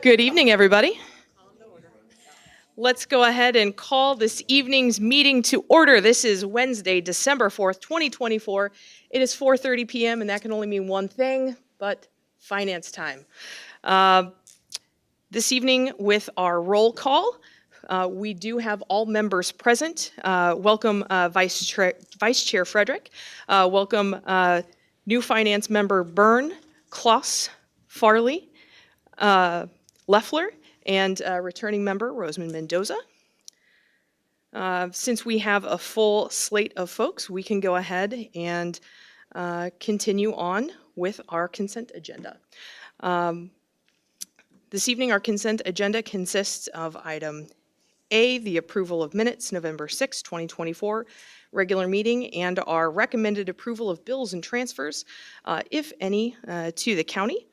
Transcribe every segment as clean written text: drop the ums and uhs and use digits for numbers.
Good evening, everybody. Let's go ahead and call this evening's meeting to order. This is Wednesday, December 4th, 2024. It is 4:30 p.m., and that can only mean one thing, but finance time. This evening with our roll call, we do have all members present. Welcome Vice Chair Frederick. Welcome new finance member Byrne, Kloss, Farley, Leffler, and returning member Rosamond Mendoza. Since we have a full slate of folks, we can go ahead and continue on with our consent agenda. This evening, our consent agenda consists of item A, the approval of minutes, November 6, 2024, regular meeting, and our recommended approval of bills and transfers, if any, to the county.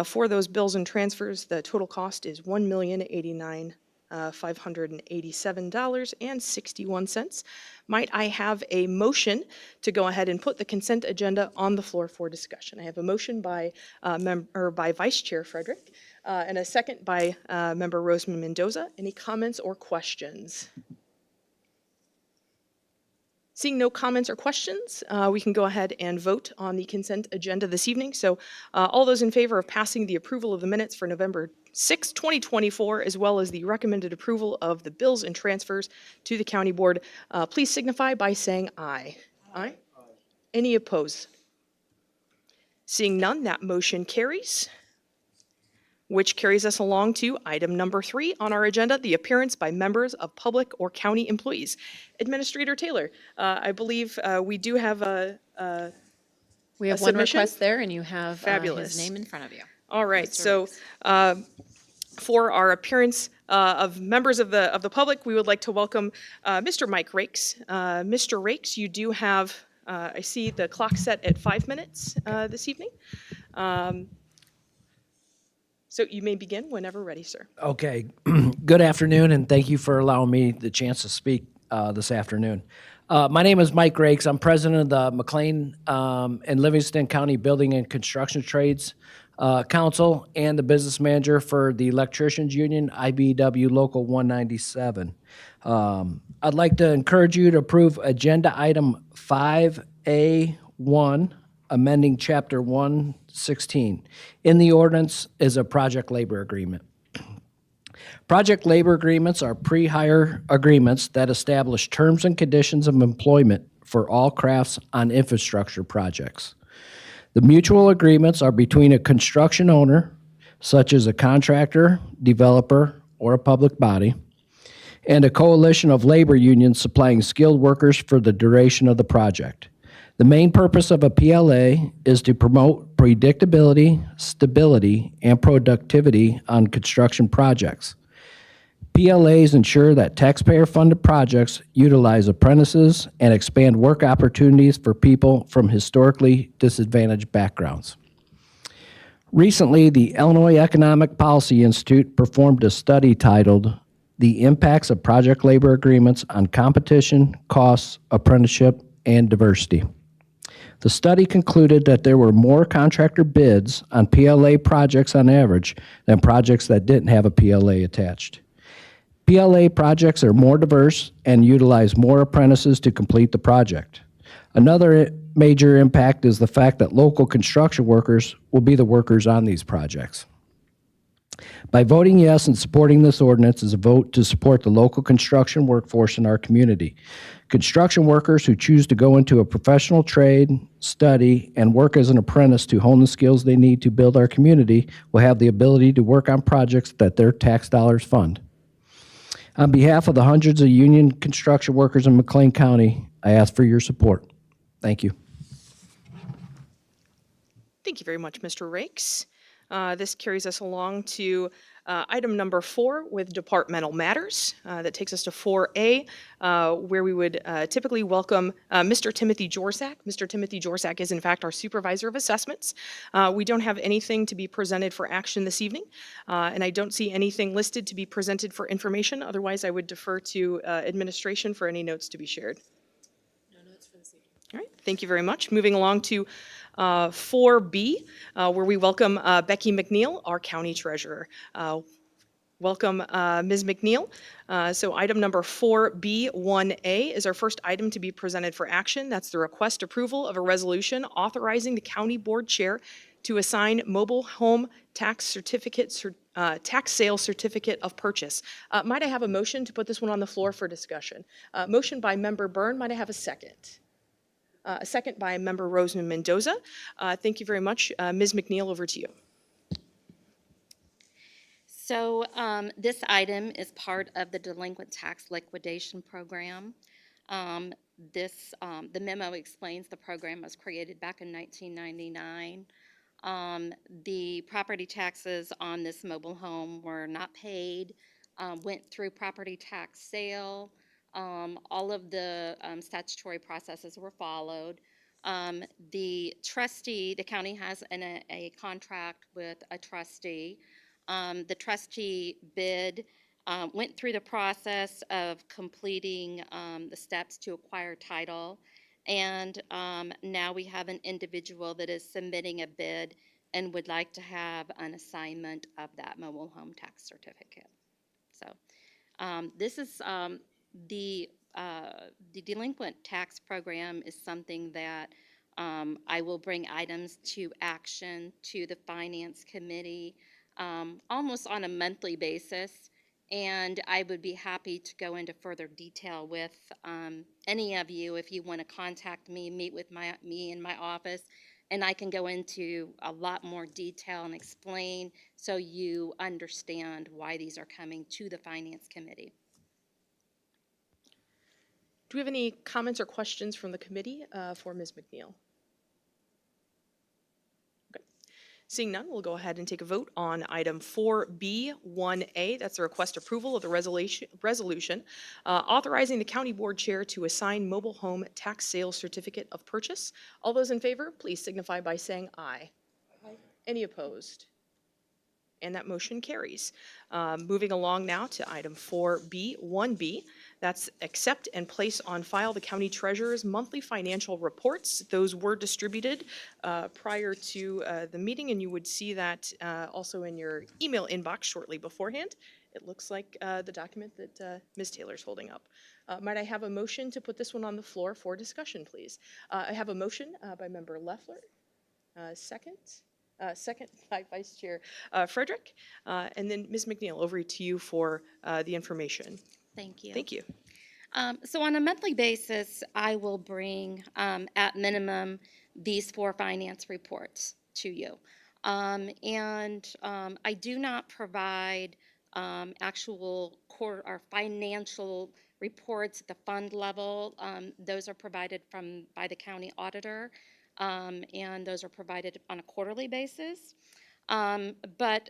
For those bills and transfers, the total cost is $1,089,587.61. Might I have a motion to go ahead and put the consent agenda on the floor for discussion? I have a motion by Vice Chair Frederick and a second by Member Rosamond Mendoza. Any comments or questions? Seeing no comments or questions, we can go ahead and vote on the consent agenda this evening. So all those in favor of passing the approval of the minutes for November 6, 2024, as well as the recommended approval of the bills and transfers to the county board, please signify by saying aye. Aye. Any opposed? Seeing none, that motion carries, which carries us along to item number 3 on our agenda, the appearance by members of public or county employees. Administrator Taylor, I believe we do have we have one submission? request there, and you have Fabulous. his name in front of you. All right, Mr. so for our appearance of members of the public, we would like to welcome Mr. Mike Rakes. Mr. Rakes, you do have, I see the clock set at 5 minutes this evening. So you may begin whenever ready, sir. Okay. Good afternoon, and thank you for allowing me the chance to speak this afternoon. My name is Mike Rakes. I'm president of the McLean and Livingston County Building and Construction Trades Council and the business manager for the Electricians Union, IBEW Local 197. I'd like to encourage you to approve Agenda Item 5A1, amending Chapter 116. In the ordinance is a project labor agreement. Project labor agreements are pre-hire agreements that establish terms and conditions of employment for all crafts on infrastructure projects. The mutual agreements are between a construction owner, such as a contractor, developer, or a public body, and a coalition of labor unions supplying skilled workers for the duration of the project. The main purpose of a PLA is to promote predictability, stability, and productivity on construction projects. PLAs ensure that taxpayer-funded projects utilize apprentices and expand work opportunities for people from historically disadvantaged backgrounds. Recently, the Illinois Economic Policy Institute performed a study titled "The Impacts of Project Labor Agreements on Competition, Costs, Apprenticeship, and Diversity." The study concluded that there were more contractor bids on PLA projects on average than projects that didn't have a PLA attached. PLA projects are more diverse and utilize more apprentices to complete the project. Another major impact is the fact that local construction workers will be the workers on these projects. By voting yes and supporting this ordinance is a vote to support the local construction workforce in our community. Construction workers who choose to go into a professional trade, study, and work as an apprentice to hone the skills they need to build our community will have the ability to work on projects that their tax dollars fund. On behalf of the hundreds of union construction workers in McLean County, I ask for your support. Thank you. Thank you very much, Mr. Rakes. This carries us along to item number 4 with departmental matters. That takes us to 4A, where we would typically welcome Mr. Timothy Jorsak. Mr. Timothy Jorsak is, in fact, our supervisor of assessments. We don't have anything to be presented for action this evening, and I don't see anything listed to be presented for information. Otherwise, I would defer to administration for any notes to be shared. All right, thank you very much. Moving along to 4B, where we welcome Becky McNeil, our county treasurer. Welcome, Ms. McNeil. So item number 4B1A is our first item to be presented for action. That's the request approval of a resolution authorizing the county board chair to assign mobile home tax sale certificate of purchase. Might I have a motion to put this one on the floor for discussion? Motion by Member Byrne. Might I have a second? A second by Member Roseman Mendoza. Thank you very much. Ms. McNeil, over to you. So this item is part of the delinquent tax liquidation program. The memo explains the program was created back in 1999. The property taxes on this mobile home were not paid, went through property tax sale. All of the statutory processes were followed. The trustee, the county has a contract with a trustee. The trustee bid, went through the process of completing the steps to acquire title. And now we have an individual that is submitting a bid and would like to have an assignment of that mobile home tax certificate. So this is the delinquent tax program is something that I will bring items to action to the Finance Committee almost on a monthly basis. And I would be happy to go into further detail with any of you if you want to contact me, meet with me in my office, and I can go into a lot more detail and explain so you understand why these are coming to the Finance Committee. Do we have any comments or questions from the committee for Ms. McNeil? Okay. Seeing none, we'll go ahead and take a vote on item 4B1A. That's the request approval of the resolution authorizing the county board chair to assign mobile home tax sale certificate of purchase. All those in favor, please signify by saying aye. Aye. Any opposed? And that motion carries. Moving along now to item 4B1B. That's accept and place on file the county treasurer's monthly financial reports. Those were distributed prior to the meeting, and you would see that also in your email inbox shortly beforehand. It looks like the document that Ms. Taylor's holding up. Might I have a motion to put this one on the floor for discussion, please? I have a motion by Member Leffler. Second by Vice Chair Frederick. And then Ms. McNeil, over to you for the information. Thank you. Thank you. So on a monthly basis, I will bring at minimum these 4 finance reports to you. I do not provide actual core or financial reports at the fund level. Those are provided by the county auditor. And those are provided on a quarterly basis. But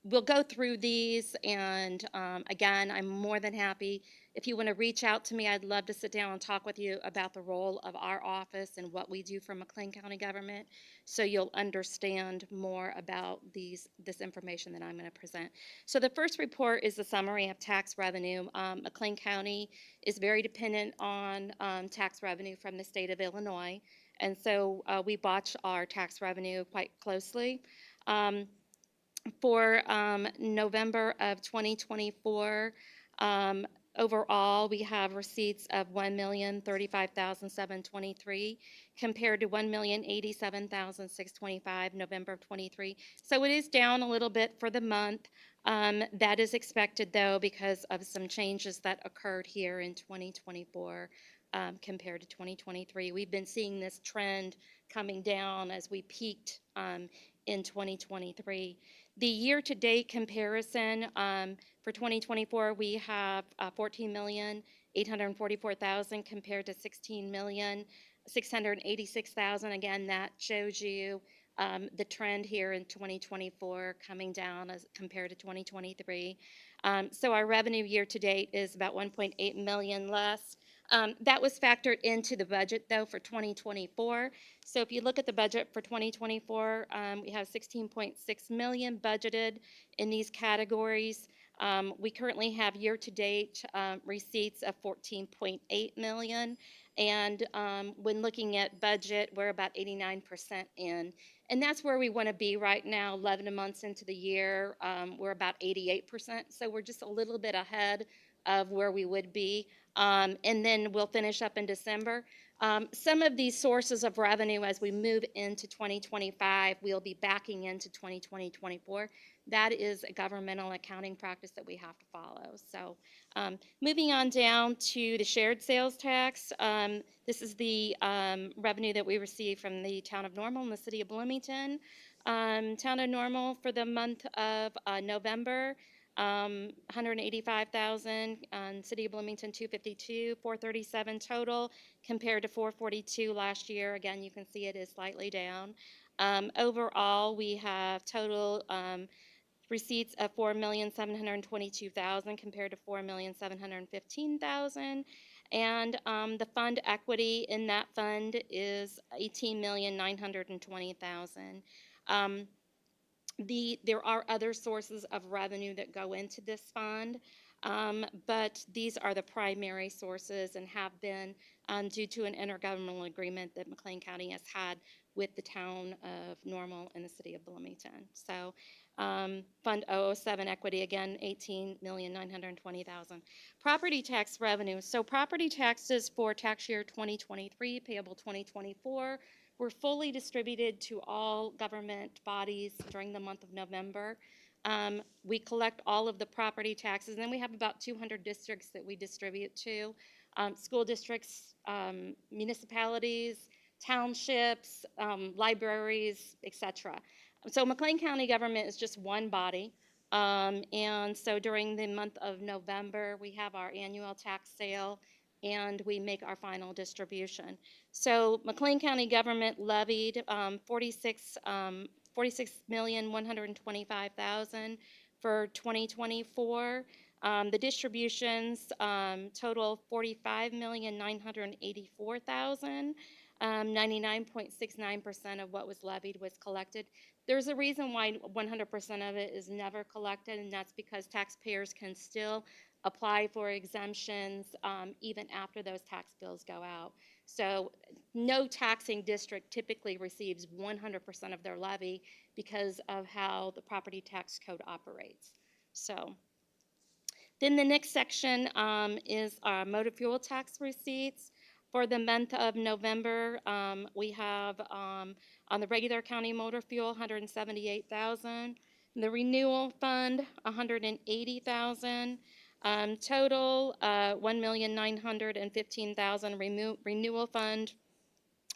we'll go through these, and again, I'm more than happy. If you want to reach out to me, I'd love to sit down and talk with you about the role of our office and what we do for McLean County government, so you'll understand more about this information that I'm going to present. So the first report is the summary of tax revenue. McLean County is very dependent on tax revenue from the state of Illinois. And so we watch our tax revenue quite closely. For November of 2024, overall, we have receipts of $1,035,723 compared to $1,087,625 November of 23. So it is down a little bit for the month. That is expected, though, because of some changes that occurred here in 2024. Compared to 2023. We've been seeing this trend coming down as we peaked in 2023. The year-to-date comparison for 2024, we have $14,844,000 compared to $16,686,000. Again, that shows you the trend here in 2024 coming down as compared to 2023. So our revenue year-to-date is about $1.8 million less. That was factored into the budget, though, for 2024. So if you look at the budget for 2024, we have $16.6 million budgeted in these categories. We currently have year-to-date receipts of $14.8 million, And when looking at budget, we're about 89% in. And that's where we want to be right now, 11 months into the year. We're about 88%. So we're just a little bit ahead of where we would be. And then we'll finish up in December. Some of these sources of revenue as we move into 2025, we'll be backing into 2024. That is a governmental accounting practice that we have to follow. So moving on down to the shared sales tax. This is the revenue that we receive from the town of Normal and the city of Bloomington. Town of Normal for the month of November, 185,000, City of Bloomington 252, 437 total compared to 442 last year. Again, you can see it is slightly down. Overall, we have total receipts of $4,722,000 compared to $4,715,000. And the fund equity in that fund is $18,920,000. There are other sources of revenue that go into this fund, but these are the primary sources and have been due to an intergovernmental agreement that McLean County has had with the town of Normal and the city of Bloomington. So Fund 007 equity, again, $18,920,000. Property tax revenue. So property taxes for tax year 2023, payable 2024, were fully distributed to all government bodies during the month of November. We collect all of the property taxes, and then we have about 200 districts that we distribute to. School districts, municipalities, townships, libraries, etc. So McLean County government is just one body. And so during the month of November, we have our annual tax sale and we make our final distribution. So McLean County government levied $46,125,000 for 2024. The distributions total $45,984,000. 99.69% of what was levied was collected. There's a reason why 100% of it is never collected, and that's because taxpayers can still apply for exemptions even after those tax bills go out. So no taxing district typically receives 100% of their levy because of how the property tax code operates. So then the next section is our motor fuel tax receipts. For the month of November, we have on the regular county motor fuel, $178,000. The renewal fund, $180,000. Total, $1,915,000. Renewal fund,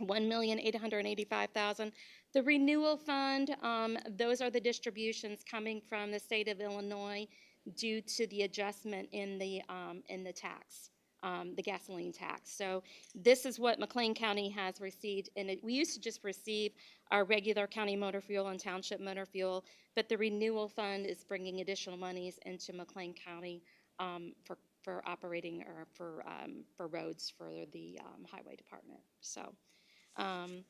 $1,885,000. The renewal fund, those are the distributions coming from the state of Illinois due to the adjustment in the tax. The gasoline tax. So this is what McLean County has received. And we used to just receive our regular county motor fuel and township motor fuel, but the renewal fund is bringing additional monies into McLean County for operating or for roads for the highway department. So I'm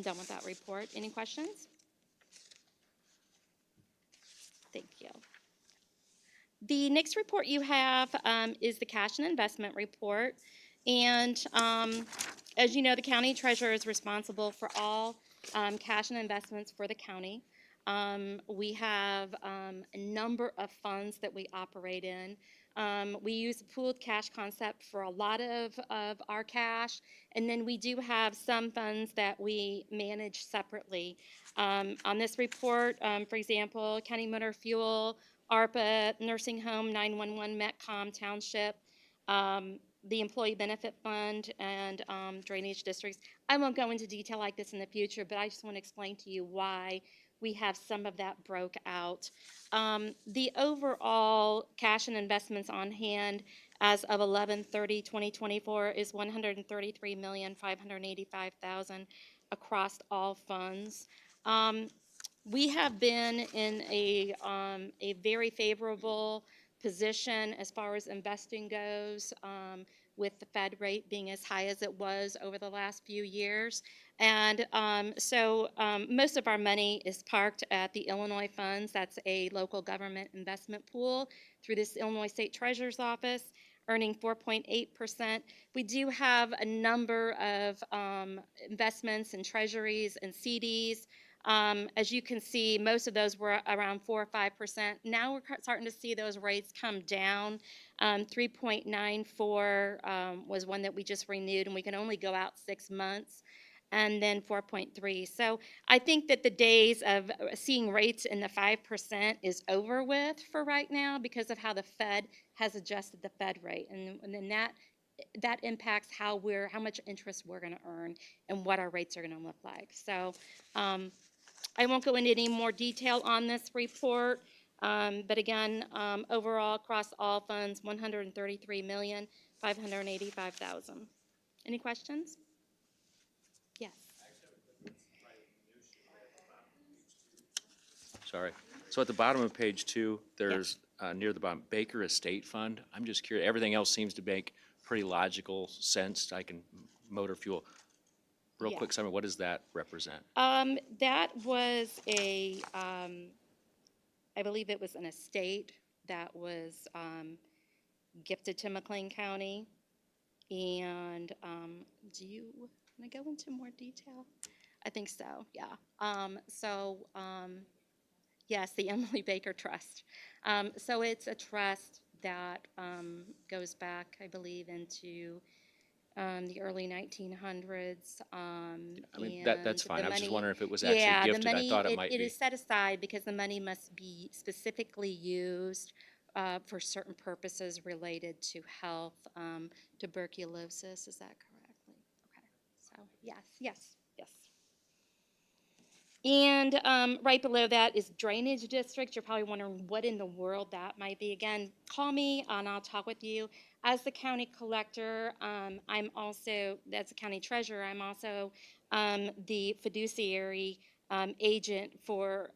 done with that report. Any questions? Thank you. The next report you have is the cash and investment report. And as you know, the county treasurer is responsible for all cash and investments for the county. We have a number of funds that we operate in. We use the pooled cash concept for a lot of our cash. And then we do have some funds that we manage separately. On this report, for example, county motor fuel, ARPA, nursing home, 911, Metcom, township, the employee benefit fund, and drainage districts. I won't go into detail like this in the future, but I just want to explain to you why we have some of that broke out. The overall cash and investments on hand as of 11/30/2024 is $133,585,000 across all funds. We have been in a very favorable position as far as investing goes, with the Fed rate being as high as it was over the last few years. And so most of our money is parked at the Illinois Funds. That's a local government investment pool through this Illinois State Treasurer's Office. earning 4.8%. We do have a number of investments in treasuries and CDs. As you can see, most of those were around 4 or 5%. Now we're starting to see those rates come down. 3.94 was one that we just renewed, and we can only go out 6 months, and then 4.3. So I think that the days of seeing rates in the 5% is over with for right now because of how the Fed has adjusted the Fed rate, and then that impacts how much interest we're going to earn and what our rates are going to look like. So I won't go into any more detail on this report, but again, overall across all funds, $133,585,000. Any questions? Yes. Sorry. So at the bottom of page 2, there's near the bottom, Baker Estate Fund. I'm just curious, everything else seems to make pretty logical sense. I can motor fuel. Real Yeah. quick, Simon, what does that represent? That was I believe it was an estate that was gifted to McLean County. And do you want to go into more detail? I think so, yeah. Yes, the Emily Baker Trust. So it's a trust that goes back, I believe, into the early 1900s. I mean, that's and fine. the I was just money- wondering if it was yeah, actually the gifted. I money, thought it might it be. is set aside because the money must be specifically used for certain purposes related to health, tuberculosis. Is that correctly? Okay. So yes. And right below that is drainage district. You're probably wondering what in the world that might be. Again, call me and I'll talk with you. As the county collector, I'm also, as the county treasurer, I'm also the fiduciary agent for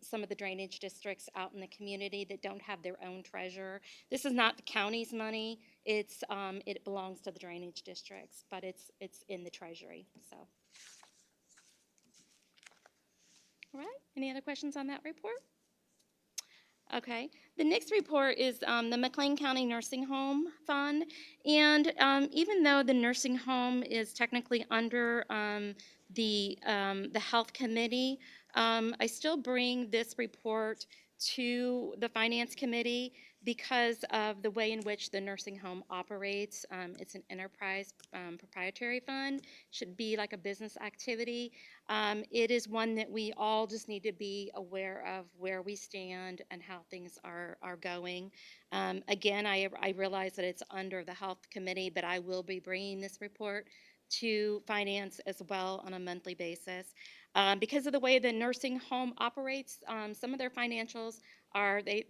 some of the drainage districts out in the community that don't have their own treasurer. This is not the county's money. It belongs to the drainage districts, but it's in the treasury. So. All right, any other questions on that report? Okay, the next report is the McLean County Nursing Home Fund. And even though the nursing home is technically under the Health Committee, I still bring this report to the Finance Committee because of the way in which the nursing home operates. It's an enterprise proprietary fund, should be like a business activity. It is one that we all just need to be aware of where we stand and how things are going. Again, I realize that it's under the Health Committee, but I will be bringing this report to Finance as well on a monthly basis. Because of the way the nursing home operates, some of their financials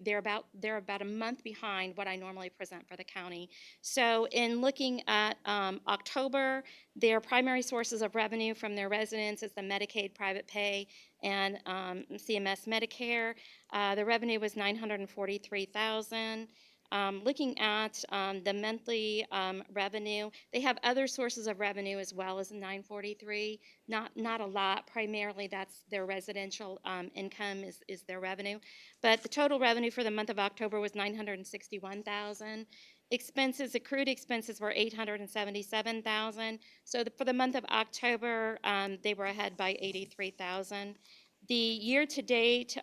they're about a month behind what I normally present for the county. So in looking at October, their primary sources of revenue from their residents is the Medicaid private pay and CMS Medicare. The revenue was $943,000. Looking at the monthly revenue, they have other sources of revenue as well as 943. Not a lot. Primarily, that's their residential income is their revenue. But the total revenue for the month of October was $961,000. Accrued expenses were $877,000. So for the month of October, they were ahead by $83,000. The year-to-date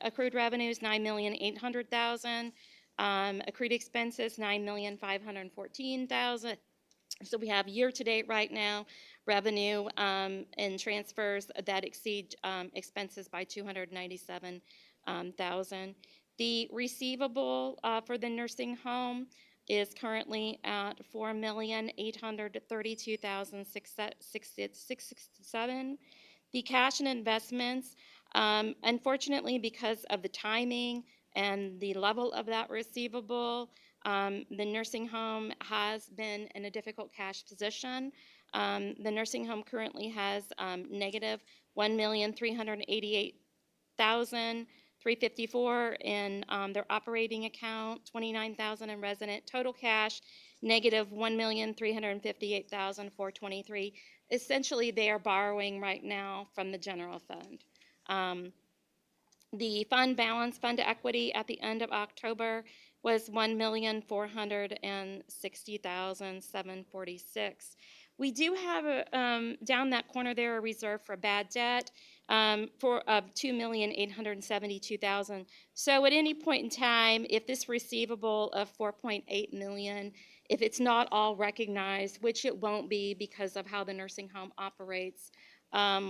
accrued revenue is $9,800,000. Accrued expenses, $9,514,000. So we have year-to-date right now revenue and transfers that exceed expenses by $297,000. The receivable for the nursing home is currently at $4,832,667. The cash and investments, unfortunately, because of the timing and the level of that receivable, the nursing home has been in a difficult cash position. The nursing home currently has negative $1,388,354 in their operating account, $29,000 in resident total cash, negative $1,358,423. Essentially, they are borrowing right now from the general fund. The fund balance, fund equity at the end of October was $1,460,746. We do have down that corner there a reserve for bad debt for $2,872,000. So at any point in time, if this receivable of $4.8 million, if it's not all recognized, which it won't be because of how the nursing home operates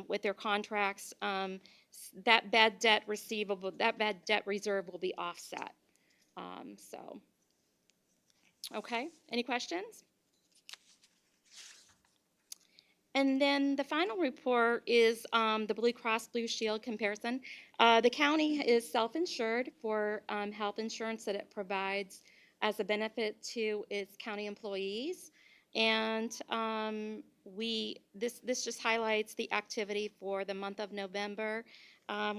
with their contracts, that bad debt reserve will be offset. Okay, any questions? And then the final report is the Blue Cross Blue Shield comparison. The county is self-insured for health insurance that it provides as a benefit to its county employees. And this just highlights the activity for the month of November.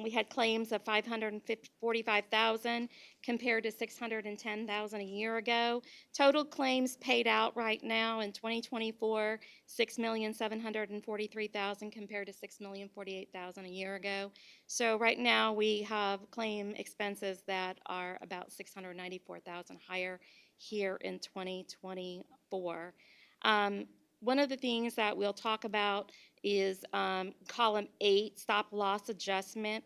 We had claims of 545,000 compared to 610,000 a year ago. Total claims paid out right now in 2024, 6,743,000 compared to 6,048,000 a year ago. So right now we have claim expenses that are about 694,000 higher here in 2024. One of the things that we'll talk about is column 8, stop loss adjustment.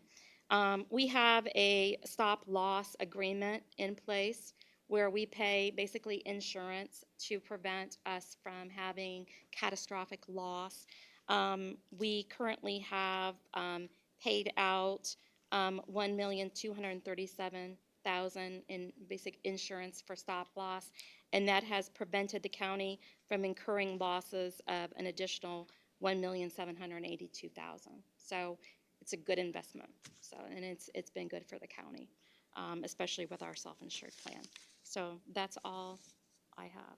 We have a stop loss agreement in place where we pay basically insurance to prevent us from having catastrophic loss. We currently have paid out $1,237,000 in basic insurance for stop loss, and that has prevented the county from incurring losses of an additional $1,782,000. So it's a good investment. So, and it's been good for the county, especially with our self-insured plan. So that's all I have.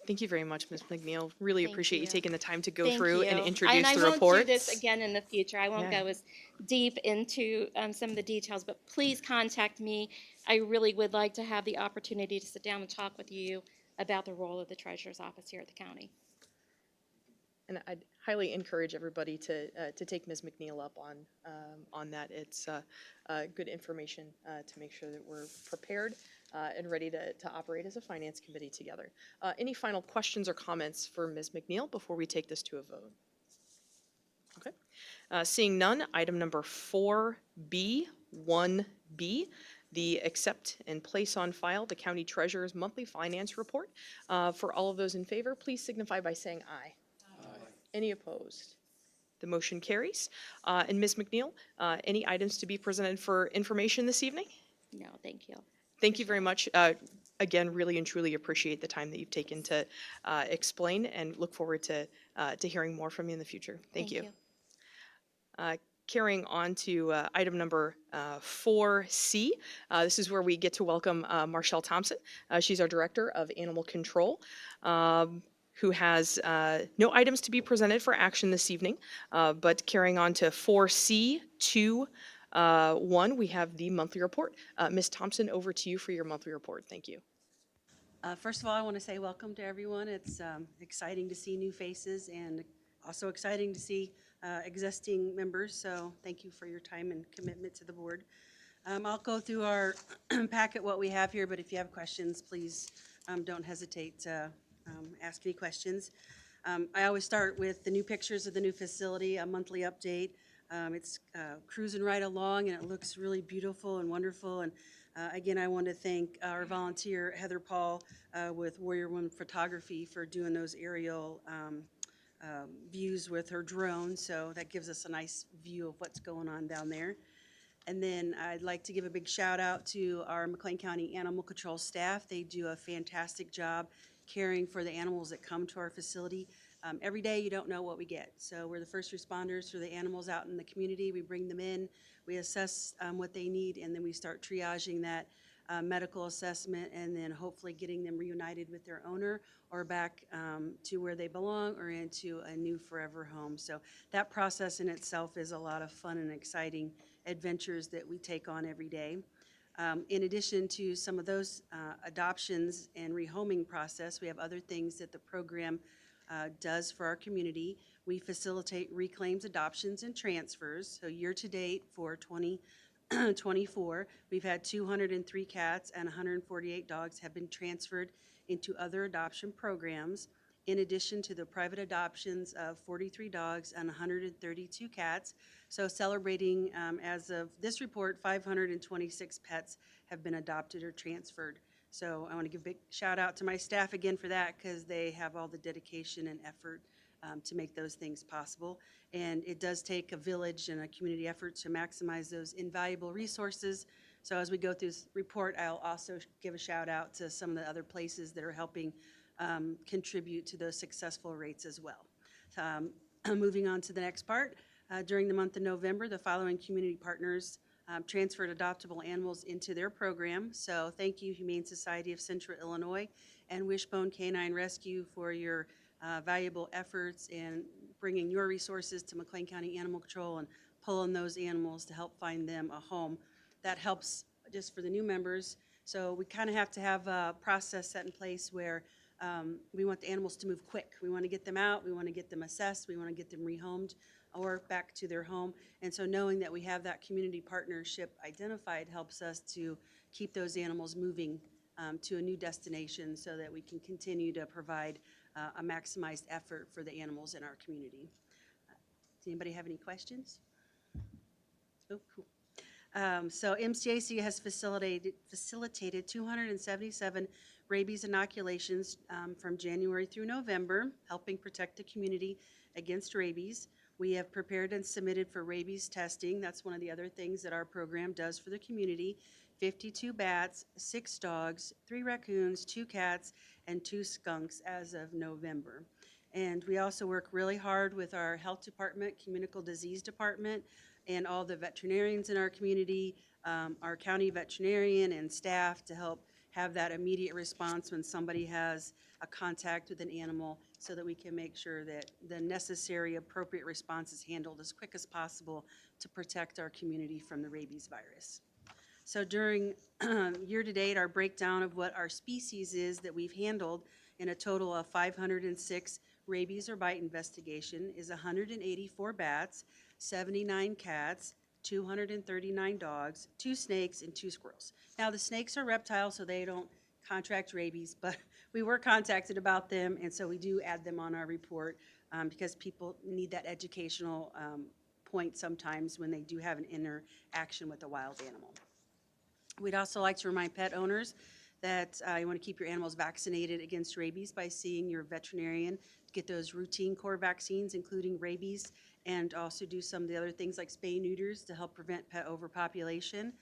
Thank you very much, Ms. McNeil. Really Thank appreciate you you. taking the time to go Thank through you. and introduce the I won't do reports. this again in the future. I won't Yeah. go as deep into some of the details, but please contact me. I really would like to have the opportunity to sit down and talk with you about the role of the treasurer's office here at the county. And I'd highly encourage everybody to take Ms. McNeil up on that. It's good information to make sure that we're prepared and ready to operate as a finance committee together. Any final questions or comments for Ms. McNeil before we take this to a vote? Okay. Seeing none, item number 4B, 1B, the accept and place on file the county treasurer's monthly finance report. For all of those in favor, please signify by saying aye. Any opposed? The motion carries. And Ms. McNeil, any items to be presented for information this evening? No, thank you. Thank you very much. Again, really and truly appreciate the time that you've taken to explain and look forward to hearing more from you in the future. Thank you. Carrying on to item number 4C. This is where we get to welcome Marshall Thompson. She's our Director of Animal Control. Who has no items to be presented for action this evening. But carrying on to 4C2.1, we have the monthly report. Ms. Thompson, over to you for your monthly report. Thank you. First of all, I want to say welcome to everyone. It's exciting to see new faces and also exciting to see existing members. So thank you for your time and commitment to the board. I'll go through our packet, what we have here, but if you have questions, please don't hesitate to ask any questions. I always start with the new pictures of the new facility, a monthly update. It's cruising right along, and it looks really beautiful and wonderful. And again, I want to thank our volunteer, Heather Paul, with Warrior One Photography for doing those aerial views with her drone. So that gives us a nice view of what's going on down there. And then I'd like to give a big shout out to our McLean County Animal Control staff. They do a fantastic job caring for the animals that come to our facility. Every day you don't know what we get. So we're the first responders for the animals out in the community. We bring them in, we assess what they need, and then we start triaging that medical assessment and then hopefully getting them reunited with their owner or back to where they belong or into a new forever home. So that process in itself is a lot of fun and exciting adventures that we take on every day. In addition to some of those adoptions and rehoming process, we have other things that the program does for our community. We facilitate reclaims, adoptions, and transfers. So year to date for 20 2024, we've had 203 cats and 148 dogs have been transferred into other adoption programs, in addition to the private adoptions of 43 dogs and 132 cats. So celebrating, as of this report, 526 pets have been adopted or transferred. So I want to give a big shout out to my staff again for that, because they have all the dedication and effort to make those things possible. And it does take a village and a community effort to maximize those invaluable resources. So as we go through this report, I'll also give a shout out to some of the other places that are helping contribute to those successful rates as well. Moving on to the next part, during the month of November, the following community partners transferred adoptable animals into their program. So thank you, Humane Society of Central Illinois and Wishbone Canine Rescue, for your valuable efforts in bringing your resources to McLean County Animal Control and pulling those animals to help find them a home. That helps just for the new members. So we kind of have to have a process set in place where we want the animals to move quick. We want to get them out, we want to get them assessed, we want to get them rehomed or back to their home. And so knowing that we have that community partnership identified helps us to keep those animals moving to a new destination so that we can continue to provide a maximized effort for the animals in our community. Does anybody have any questions? Oh, cool. So MCAC has facilitated 277 rabies inoculations from January through November, helping protect the community against rabies. We have prepared and submitted for rabies testing. That's one of the other things that our program does for the community. 52 bats, 6 dogs, 3 raccoons, 2 cats, and 2 skunks as of November. And we also work really hard with our health department, communicable disease department, and all the veterinarians in our community, our county veterinarian and staff, to help have that immediate response when somebody has a contact with an animal, so that we can make sure that the necessary appropriate response is handled as quick as possible to protect our community from the rabies virus. So during year-to-date, our breakdown of what our species is that we've handled in a total of 506 rabies or bite investigation is 184 bats, 79 cats, 239 dogs, 2 snakes, and 2 squirrels. Now, the snakes are reptiles, so they don't contract rabies, but we were contacted about them, and so we do add them on our report because people need that educational point sometimes when they do have an interaction with a wild animal. We'd also like to remind pet owners that you want to keep your animals vaccinated against rabies by seeing your veterinarian, get those routine core vaccines, including rabies, and also do some of the other things like spay neuters to help prevent pet overpopulation.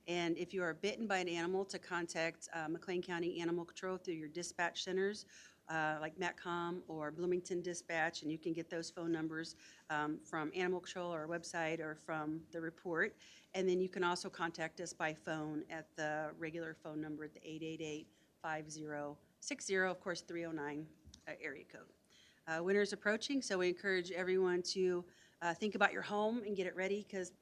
And if you are bitten by an animal, to contact McLean County Animal Control through your dispatch centers like MetCom or Bloomington Dispatch, and you can get those phone numbers from Animal Control or our website or from the report. And then you can also contact us by phone at the regular phone number at the 888-5060, of course, 309 area code. Winter's approaching, so we encourage everyone to think about your home and get it ready, because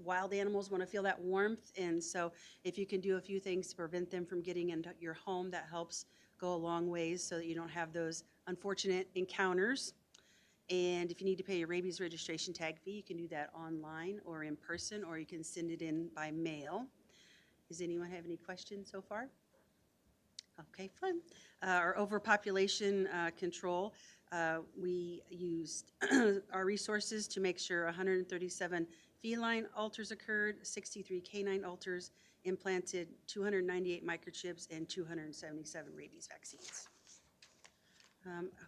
wild animals want to feel that warmth. And so if you can do a few things to prevent them from getting into your home, that helps go a long ways so that you don't have those unfortunate encounters. And if you need to pay your rabies registration tag fee, you can do that online or in person, or you can send it in by mail. Does anyone have any questions so far? Okay, fun. Our overpopulation control, we used our resources to make sure 137 feline alters occurred, 63 canine alters, implanted 298 microchips, and 277 rabies vaccines.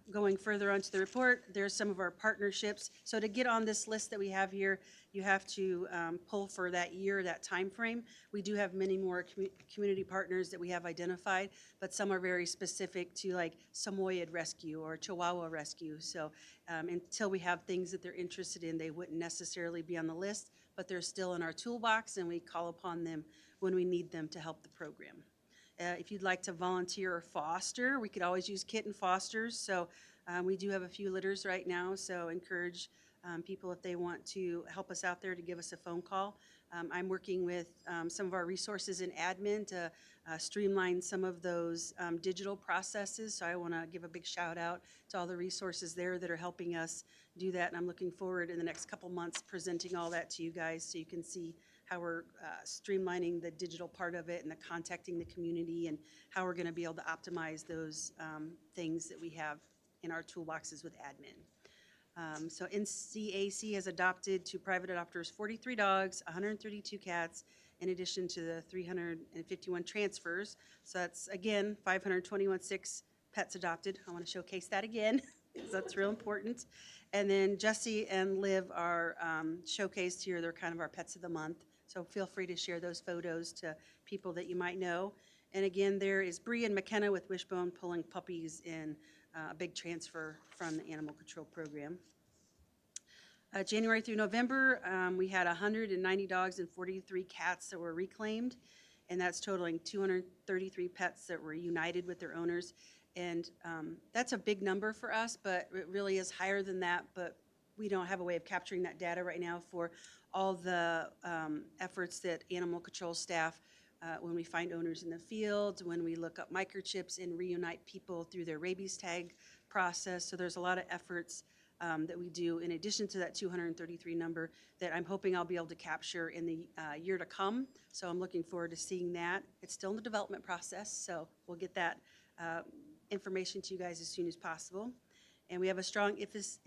Going further onto the report, there's some of our partnerships. So to get on this list that we have here, you have to pull for that year, that time frame. We do have many more community partners that we have identified, but some are very specific to like Samoyed Rescue or Chihuahua Rescue. So until we have things that they're interested in, they wouldn't necessarily be on the list, but they're still in our toolbox, and we call upon them when we need them to help the program. If you'd like to volunteer or foster, we could always use kitten fosters. So we do have a few litters right now, so encourage people, if they want to help us out there, to give us a phone call. I'm working with some of our resources in admin to streamline some of those digital processes. So I want to give a big shout out to all the resources there that are helping us do that. And I'm looking forward in the next couple months presenting all that to you guys so you can see how we're streamlining the digital part of it and the contacting the community and how we're going to be able to optimize those things that we have in our toolboxes with admin. So NCAC has adopted to private adopters 43 dogs, 132 cats, in addition to the 351 transfers. So that's, again, 521 pets adopted. I want to showcase that again, because that's real important. And then Jesse and Liv are showcased here. They're kind of our pets of the month. So feel free to share those photos to people that you might know. And again, there is Bree and McKenna with Wishbone pulling puppies in a big transfer from the animal control program. January through November, we had 190 dogs and 43 cats that were reclaimed, and that's totaling 233 pets that were united with their owners. And that's a big number for us, but it really is higher than that, but we don't have a way of capturing that data right now for all the efforts that animal control staff, when we find owners in the field, when we look up microchips and reunite people through their rabies tag process. So there's a lot of efforts that we do in addition to that 233 number that I'm hoping I'll be able to capture in the year to come. So I'm looking forward to seeing that. It's still in the development process, so we'll get that information to you guys as soon as possible. And we have a strong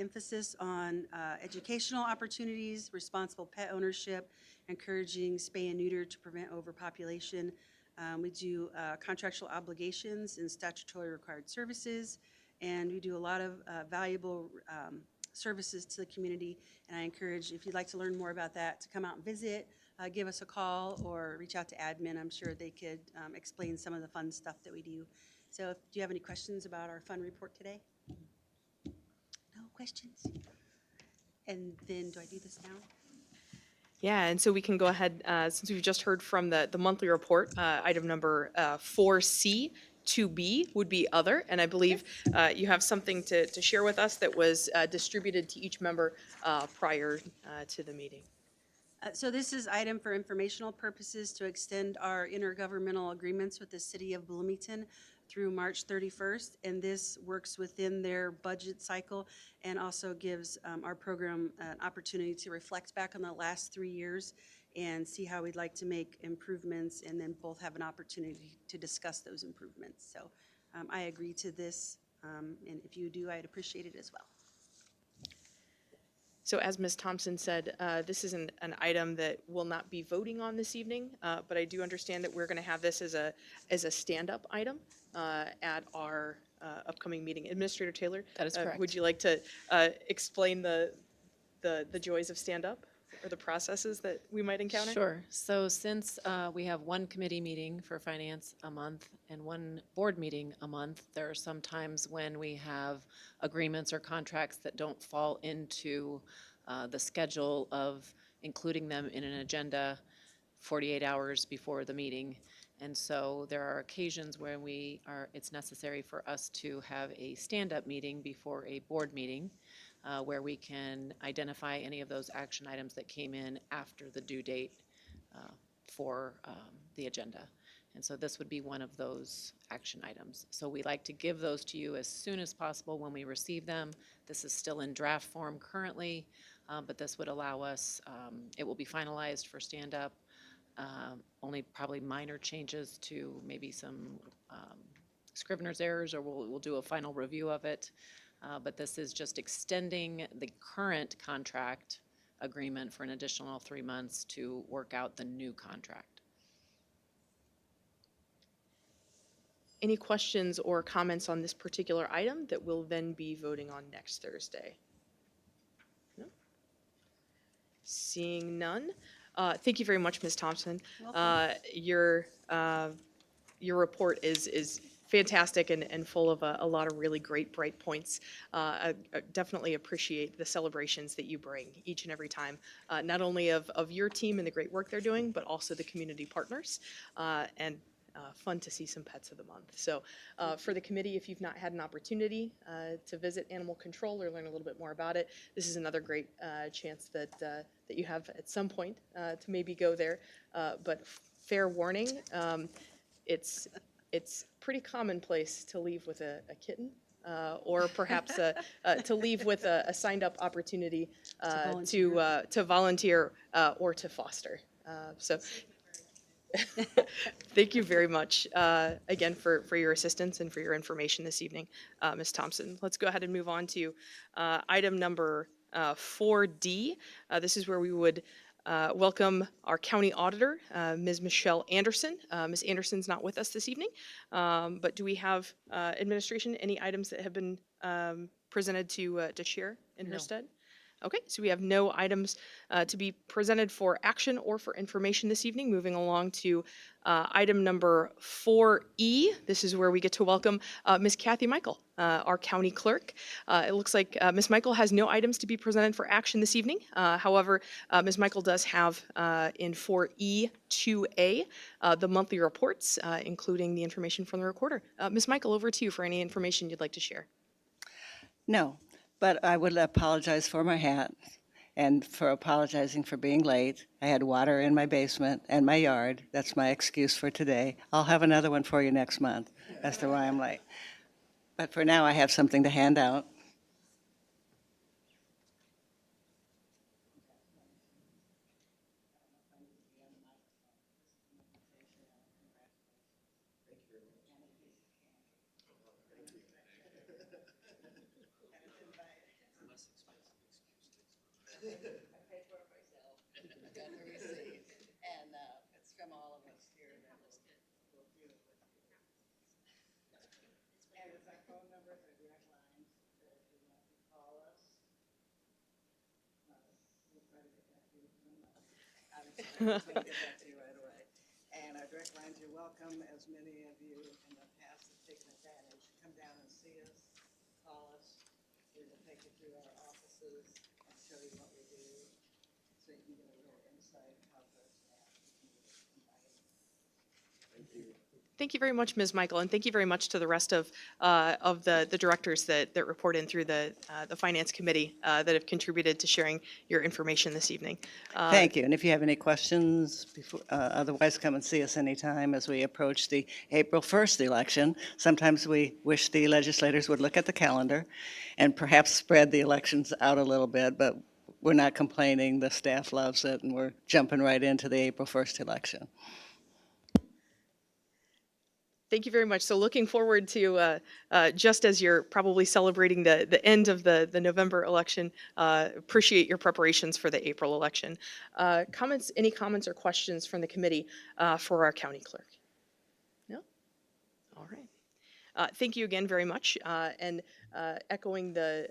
emphasis on educational opportunities, responsible pet ownership, encouraging spay and neuter to prevent overpopulation. We do contractual obligations and statutory required services, and we do a lot of valuable services to the community. And I encourage, if you'd like to learn more about that, to come out and visit, give us a call, or reach out to admin. I'm sure they could explain some of the fun stuff that we do. So do you have any questions about our fun report today? No questions? And then do I do this now? Yeah, and so we can go ahead, since we've just heard from the monthly report, item number 4C, 2B would be other, and I believe you have something to share with us that was distributed to each member prior to the meeting. So this is item for informational purposes to extend our intergovernmental agreements with the city of Bloomington through March 31st, and this works within their budget cycle and also gives our program an opportunity to reflect back on the last 3 years and see how we'd like to make improvements, and then both have an opportunity to discuss those improvements. So I agree to this, and if you do, I'd appreciate it as well. So as Ms. Thompson said, this is an item that we'll not be voting on this evening, but I do understand that we're going to have this as a stand-up item at our upcoming meeting. Administrator Taylor? That is correct. Would you like to explain the joys of stand-up or the processes that we might encounter? Sure. So since we have one committee meeting for finance a month and one board meeting a month, there are some times when we have agreements or contracts that don't fall into the schedule of including them in an agenda 48 hours before the meeting. And so there are occasions where it's necessary for us to have a stand-up meeting before a board meeting, where we can identify any of those action items that came in after the due date for the agenda. And so this would be one of those action items. So we like to give those to you as soon as possible when we receive them. This is still in draft form currently, but this would allow us, it will be finalized for stand-up. Only probably minor changes to maybe some scrivener's errors, or we'll do a final review of it. But this is just extending the current contract agreement for an additional 3 months to work out the new contract. Any questions or comments on this particular item that we'll then be voting on next Thursday? No? Seeing none. Thank you very much, Ms. Thompson. Your report is fantastic and full of a lot of really great bright points. I definitely appreciate the celebrations that you bring each and every time, not only of your team and the great work they're doing, but also the community partners, and fun to see some pets of the month. So for the committee, if you've not had an opportunity to visit Animal Control or learn a little bit more about it, this is another great chance that you have at some point to maybe go there. But fair warning, it's pretty commonplace to leave with a kitten, or perhaps to leave with a signed-up opportunity to volunteer or to foster. So thank you very much again for your assistance and for your information this evening, Ms. Thompson. Let's go ahead and move on to item number 4D. This is where we would welcome our county auditor, Ms. Michelle Anderson. Ms. Anderson's not with us this evening, but do we have administration, any items that have been presented to share in her No. stead? Okay, so we have no items to be presented for action or for information this evening. Moving along to item number 4E. This is where we get to welcome Ms. Kathy Michael, our county clerk. It looks like Ms. Michael has no items to be presented for action this evening. However, Ms. Michael does have in 4E2A the monthly reports, including the information from the recorder. Ms. Michael, over to you for any information you'd like to share. No, but I would apologize for my hat and for apologizing for being late. I had water in my basement and my yard. That's my excuse for today. I'll have another one for you next month as to why I'm late. But for now, I have something to hand out. And it's from all of us here. And it's our phone numbers, our direct lines, so if you want to call us. We'll try to get back to you. Obviously, we're going to get back to you right away. And our direct lines, you're welcome, as many of you in the past have taken advantage. Come down and see us, call us. We will take you through our offices and show you what we do, so you can get a real insight of how the staff is moving. Thank you very much, Ms. Michael, and thank you very much to the rest of the directors that report in through the Finance Committee that have contributed to sharing your information this evening. Thank you. And if you have any questions, otherwise come and see us anytime as we approach the April 1st election. Sometimes we wish the legislators would look at the calendar and perhaps spread the elections out a little bit, but we're not complaining. The staff loves it, and we're jumping right into the April 1st election. Thank you very much. So looking forward to, just as you're probably celebrating the end of the November election, appreciate your preparations for the April election. Any comments or questions from the committee for our county clerk? No? All right. Thank you again very much. And echoing the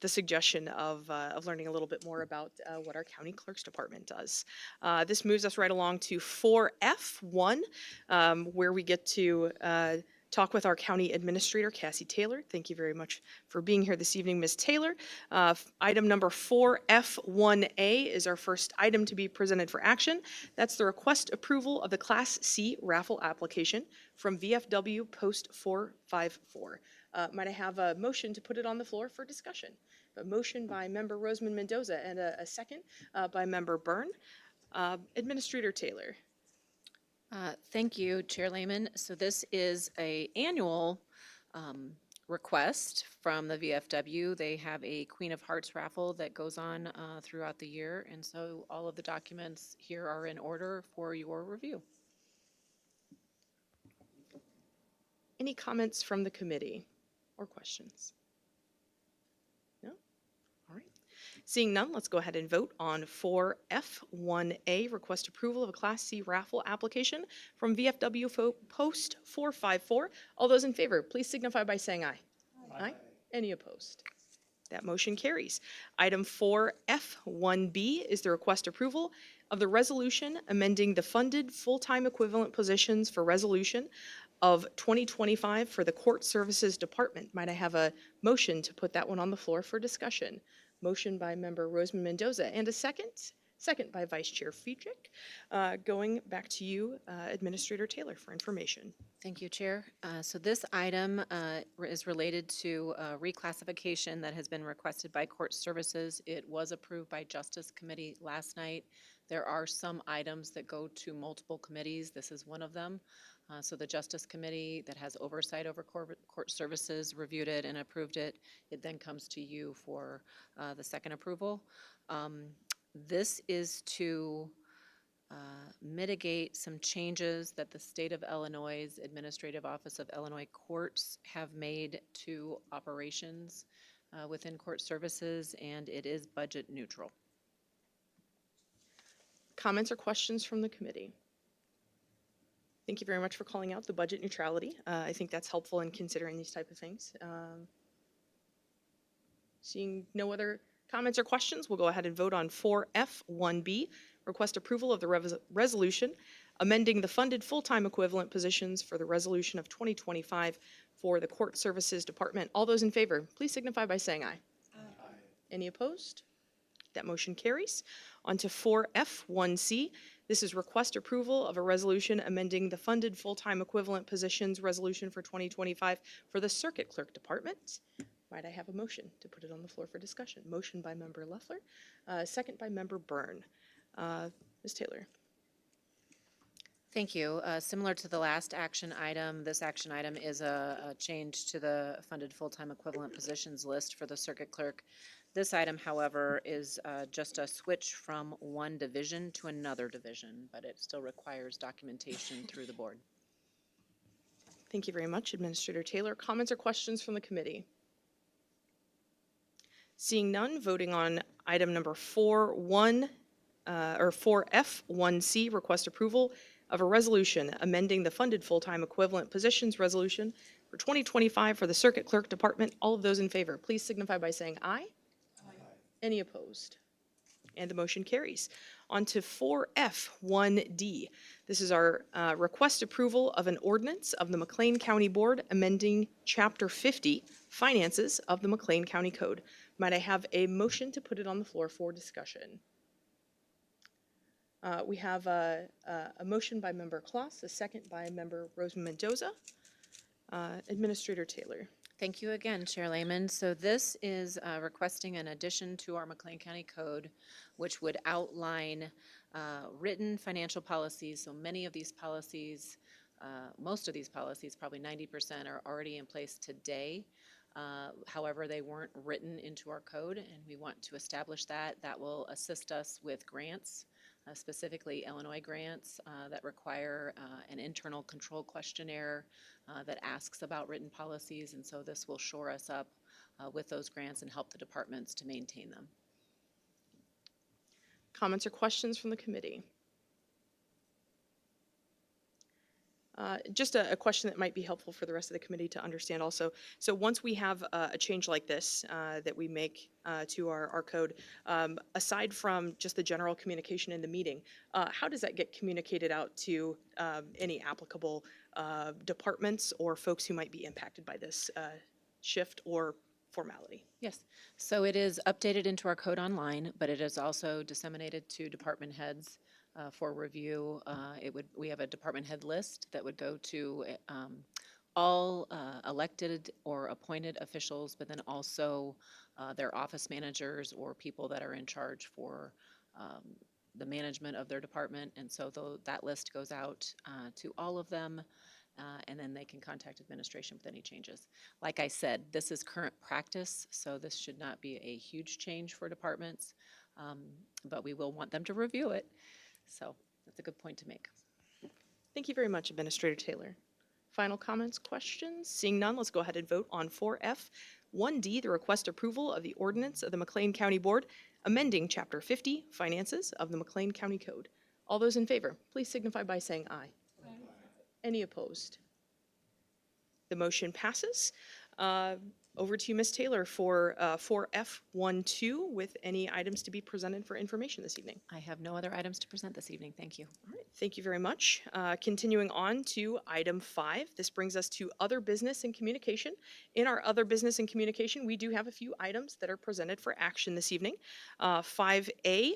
suggestion of learning a little bit more about what our county clerk's department does. This moves us right along to 4F1, where we get to talk with our county administrator, Cassie Taylor. Thank you very much for being here this evening, Ms. Taylor. Item number 4F1A is our first item to be presented for action. That's the request approval of the Class C raffle application from VFW Post 454. Might I have a motion to put it on the floor for discussion? A motion by Member Roseman Mendoza and a second by Member Byrne. Administrator Taylor. Thank you, Chair Lehman. So this is an annual request from the VFW. They have a Queen of Hearts raffle that goes on throughout the year, and so all of the documents here are in order for your review. Any comments from the committee or questions? No? All right. Seeing none, let's go ahead and vote on 4F1A, request approval of a Class C raffle application from VFW Post 454. All those in favor, please signify by saying aye. Aye. Any opposed? That motion carries. Item 4F1B is the request approval of the resolution amending the funded full-time equivalent positions for resolution of 2025 for the Court Services Department. Might I have a motion to put that one on the floor for discussion? Motion by Member Roseman Mendoza and a second? Second by Vice Chair Friedrich. Going back to you, Administrator Taylor, for information. Thank you, Chair. So this item is related to reclassification that has been requested by Court Services. It was approved by Justice Committee last night. There are some items that go to multiple committees. This is one of them. So the Justice Committee that has oversight over court services reviewed it and approved it. It then comes to you for the second approval. This is to mitigate some changes that the State of Illinois' Administrative Office of Illinois Courts have made to operations within court services, and it is budget neutral. Comments or questions from the committee? Thank you very much for calling out the budget neutrality. I think that's helpful in considering these type of things. Seeing no other comments or questions, we'll go ahead and vote on 4F1B, request approval of the resolution amending the funded full-time equivalent positions for the resolution of 2025 for the Court Services Department. All those in favor, please signify by saying aye. Aye. Any opposed? That motion carries. On to 4F1C. This is request approval of a resolution amending the funded full-time equivalent positions resolution for 2025 for the Circuit Clerk Department. Might I have a motion to put it on the floor for discussion? Motion by Member Leffler, second by Member Byrne. Ms. Taylor. Thank you. Similar to the last action item, this action item is a change to the funded full-time equivalent positions list for the circuit clerk. This item, however, is just a switch from one division to another division, but it still requires documentation through the board. Thank you very much, Administrator Taylor. Comments or questions from the committee? Seeing none, voting on item number 4F1C, request approval of a resolution amending the funded full-time equivalent positions resolution for 2025 for the Circuit Clerk Department. All of those in favor, please signify by saying aye. Aye. Any opposed? And the motion carries. On to 4F1D. This is our request approval of an ordinance of the McLean County Board amending Chapter 50, Finances of the McLean County Code. Might I have a motion to put it on the floor for discussion? We have a motion by Member Kloss, a second by Member Roseman Mendoza. Administrator Taylor. Thank you again, Chair Lehman. So this is requesting an addition to our McLean County Code, which would outline written financial policies. So many of these policies, most of these policies, probably 90%, are already in place today. However, they weren't written into our code, and we want to establish that. That will assist us with grants, specifically Illinois grants that require an internal control questionnaire that asks about written policies, and so this will shore us up with those grants and help the departments to maintain them. Comments or questions from the committee? Just a question that might be helpful for the rest of the committee to understand also. So once we have a change like this that we make to our code, aside from just the general communication in the meeting, how does that get communicated out to any applicable departments or folks who might be impacted by this shift or formality? Yes, so it is updated into our code online, but it is also disseminated to department heads for review. We have a department head list that would go to all elected or appointed officials, but then also their office managers or people that are in charge for the management of their department. And so that list goes out to all of them, and then they can contact administration with any changes. Like I said, this is current practice, so this should not be a huge change for departments, but we will want them to review it. So that's a good point to make. Thank you very much, Administrator Taylor. Final comments, questions? Seeing none, let's go ahead and vote on 4F1D, the request approval of the ordinance of the McLean County Board amending Chapter 50, Finances of the McLean County Code. All those in favor, please signify by saying aye. Aye. Any opposed? The motion passes. Over to you, Ms. Taylor, for 4F12 with any items to be presented for information this evening. I have no other items to present this evening. Thank you. All right, thank you very much. Continuing on to item 5, this brings us to other business and communication. In our other business and communication, we do have a few items that are presented for action this evening. 5A,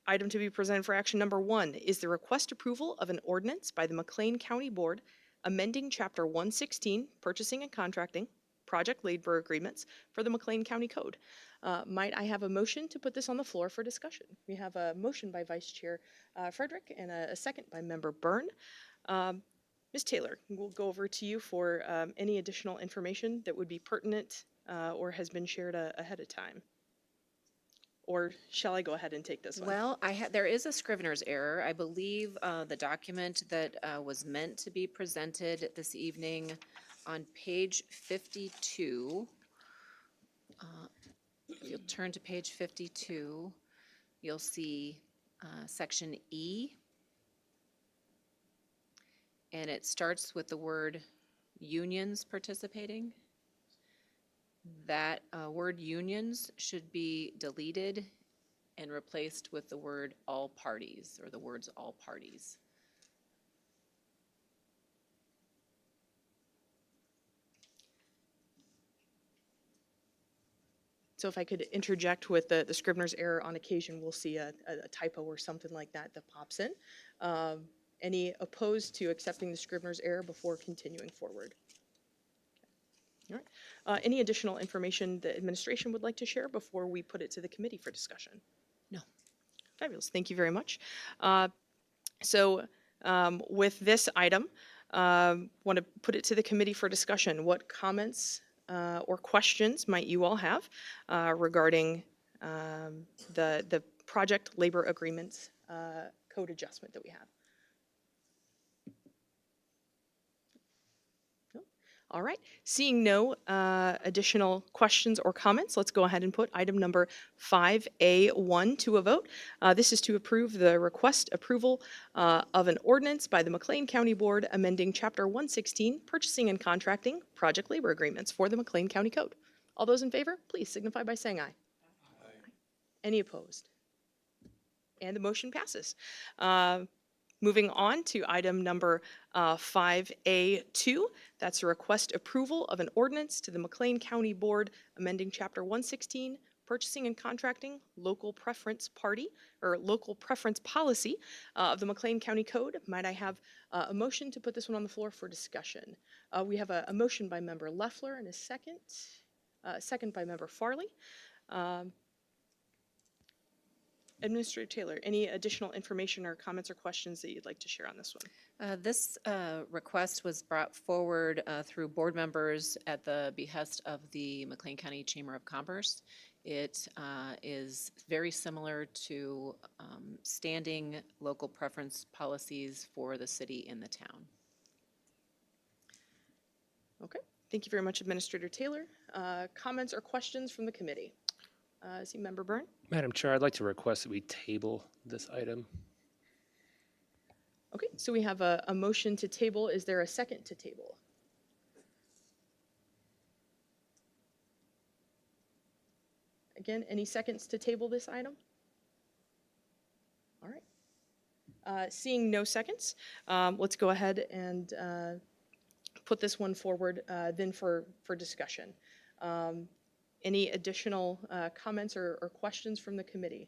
item to be presented for action number 1 is the request approval of an ordinance by the McLean County Board amending Chapter 116, Purchasing and Contracting, Project Labor Agreements for the McLean County Code. Might I have a motion to put this on the floor for discussion? We have a motion by Vice Chair Frederick and a second by Member Byrne. Ms. Taylor, we'll go over to you for any additional information that would be pertinent or has been shared ahead of time. Or shall I go ahead and take this one? Well, there is a Scrivener's error. I believe the document that was meant to be presented this evening on page 52. If you'll turn to page 52, you'll see section E. And it starts with the word unions participating. That word unions should be deleted and replaced with the word all parties, or the words all parties. So if I could interject with the Scrivener's error, on occasion we'll see a typo or something like that that pops in. Any opposed to accepting the Scrivener's error before continuing forward? All right. Any additional information the administration would like to share before we put it to the committee for discussion? No. Fabulous. Thank you very much. With this item, want to put it to the committee for discussion. What comments or questions might you all have regarding the project labor agreements code adjustment that we have? No? All right. Seeing no additional questions or comments, let's go ahead and put item number 5A1 to a vote. This is to approve the request approval of an ordinance by the McLean County Board amending Chapter 116, Purchasing and Contracting, Project Labor Agreements for the McLean County Code. All those in favor, please signify by saying aye. Aye. Any opposed? And the motion passes. Moving on to item number 5A2, that's a request approval of an ordinance to the McLean County Board amending Chapter 116, Purchasing and Contracting, Local Preference Party, or Local Preference Policy of the McLean County Code. Might I have a motion to put this one on the floor for discussion? We have a motion by Member Loeffler and a second by Member Farley. Administrator Taylor, any additional information or comments or questions that you'd like to share on this one? This request was brought forward through board members at the behest of the McLean County Chamber of Commerce. It is very similar to standing local preference policies for the city and the town. Okay, thank you very much, Administrator Taylor. Comments or questions from the committee? See Member Byrne? Madam Chair, I'd like to request that we table this item. Okay, so we have a motion to table. Is there a second to table? Again, any seconds to table this item? All right. Seeing no seconds, let's go ahead and put this one forward then for discussion. Any additional comments or questions from the committee?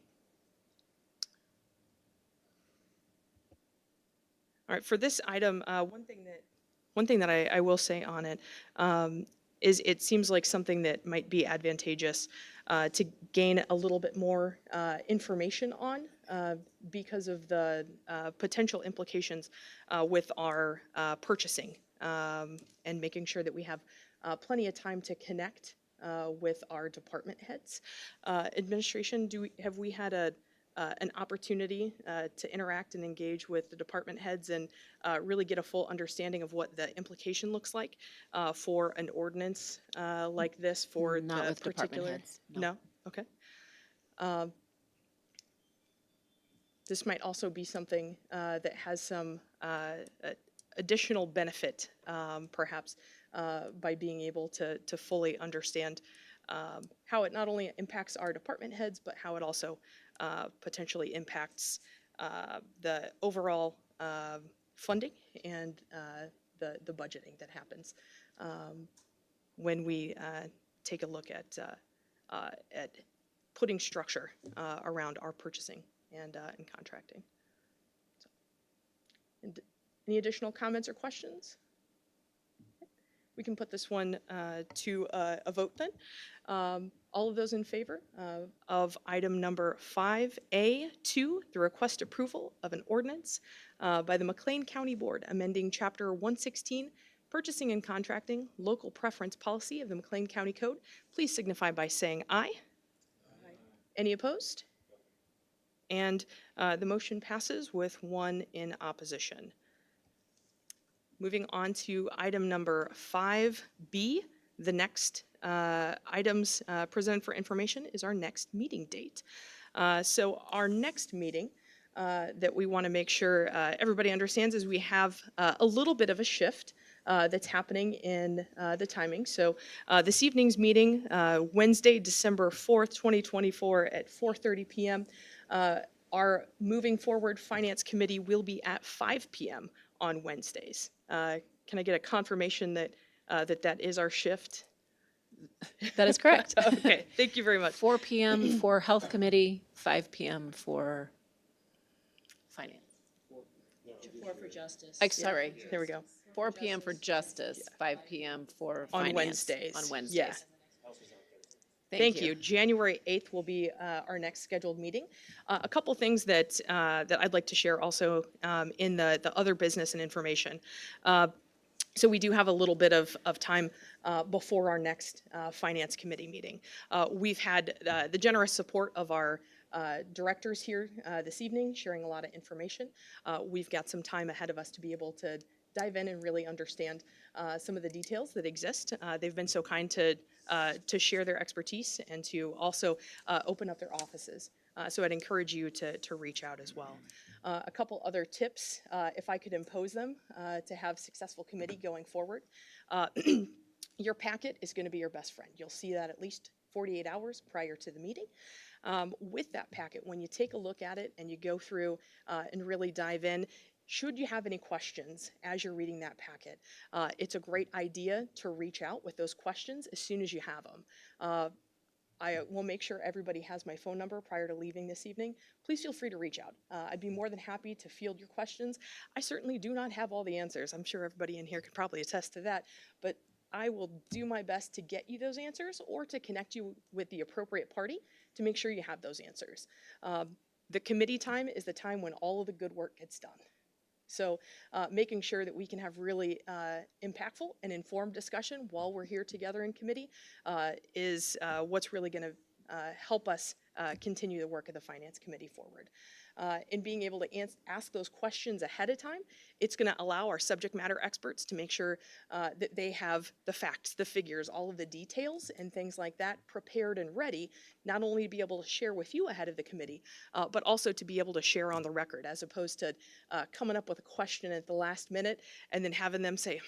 All right, for this item, one thing that I will say on it is it seems like something that might be advantageous to gain a little bit more information on because of the potential implications with our purchasing and making sure that we have plenty of time to connect with our department heads. Administration, have we had an opportunity to interact and engage with the department heads and really get a full understanding of what the implication looks like for an ordinance like this for Not the with department particular? heads, no. No? Okay. This might also be something that has some additional benefit, perhaps, by being able to fully understand how it not only impacts our department heads, but how it also potentially impacts the overall funding and the budgeting that happens when we take a look at putting structure around our purchasing and contracting. So, and any additional comments or questions? We can put this one to a vote then. All of those in favor of item number 5A2, the request approval of an ordinance by the McLean County Board amending Chapter 116, Purchasing and Contracting, Local Preference Policy of the McLean County Code, please signify by saying aye. Aye. Any opposed? And the motion passes with 1 in opposition. Moving on to item number 5B, the next items presented for information is our next meeting date. So our next meeting that we want to make sure everybody understands is we have a little bit of a shift that's happening in the timing. So this evening's meeting, Wednesday, December 4th, 2024 at 4:30 p.m. Our moving forward Finance Committee will be at 5 p.m. on Wednesdays. Can I get a confirmation that that is our shift? That is correct. Okay, thank you very much. 4 PM for Health Committee, 5 PM for Finance. 4 for justice. Sorry, There we go. 4 PM for Justice, 5 PM for On Finance. Wednesdays. On Yeah. Wednesdays. Thank you. January 8th will be our next scheduled meeting. A couple things that I'd like to share also in the other business and information. So we do have a little bit of time before our next Finance Committee meeting. We've had the generous support of our directors here this evening, sharing a lot of information. We've got some time ahead of us to be able to dive in and really understand some of the details that exist. They've been so kind to share their expertise and to also open up their offices. So I'd encourage you to reach out as well. A couple other tips, if I could impose them to have successful committee going forward. Your packet is going to be your best friend. You'll see that at least 48 hours prior to the meeting. With that packet, when you take a look at it and you go through and really dive in, should you have any questions as you're reading that packet, it's a great idea to reach out with those questions as soon as you have them. I will make sure everybody has my phone number prior to leaving this evening. Please feel free to reach out. I'd be more than happy to field your questions. I certainly do not have all the answers. I'm sure everybody in here could probably attest to that, but I will do my best to get you those answers or to connect you with the appropriate party to make sure you have those answers. The committee time is the time when all of the good work gets done. So making sure that we can have really impactful and informed discussion while we're here together in committee is what's really going to help us continue the work of the Finance Committee forward. In being able to ask those questions ahead of time, it's going to allow our subject matter experts to make sure that they have the facts, the figures, all of the details and things like that prepared and ready, not only to be able to share with you ahead of the committee, but also to be able to share on the record, as opposed to coming up with a question at the last minute and then having them say,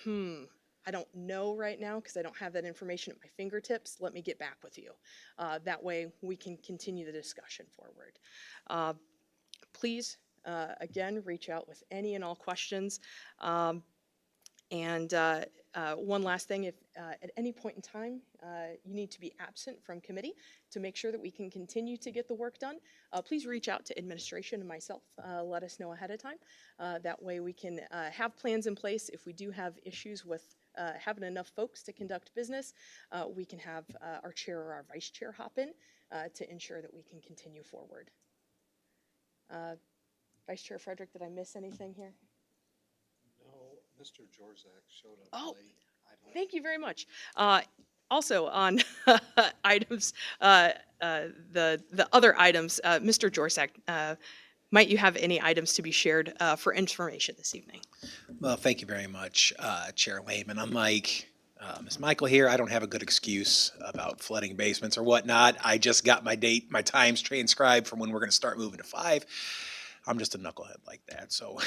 I don't know right now because I don't have that information at my fingertips. Let me get back with you. That way we can continue the discussion forward. Please, again, reach out with any and all questions. And one last thing, if at any point in time you need to be absent from committee to make sure that we can continue to get the work done, please reach out to administration and myself. Let us know ahead of time. That way we can have plans in place. If we do have issues with having enough folks to conduct business, we can have our chair or our vice chair hop in to ensure that we can continue forward. Vice Chair Frederick, did I miss anything here? No, Mr. Jorzak showed up Oh, late. thank you very much. Also on items, the other items, Mr. Jorsak, might you have any items to be shared for information this evening? Well, thank you very much, Chair Lehman. Unlike Ms. Michael here, I don't have a good excuse about flooding basements or whatnot. I just got my times transcribed from when we're going to start moving to 5. I'm just a knucklehead like that, so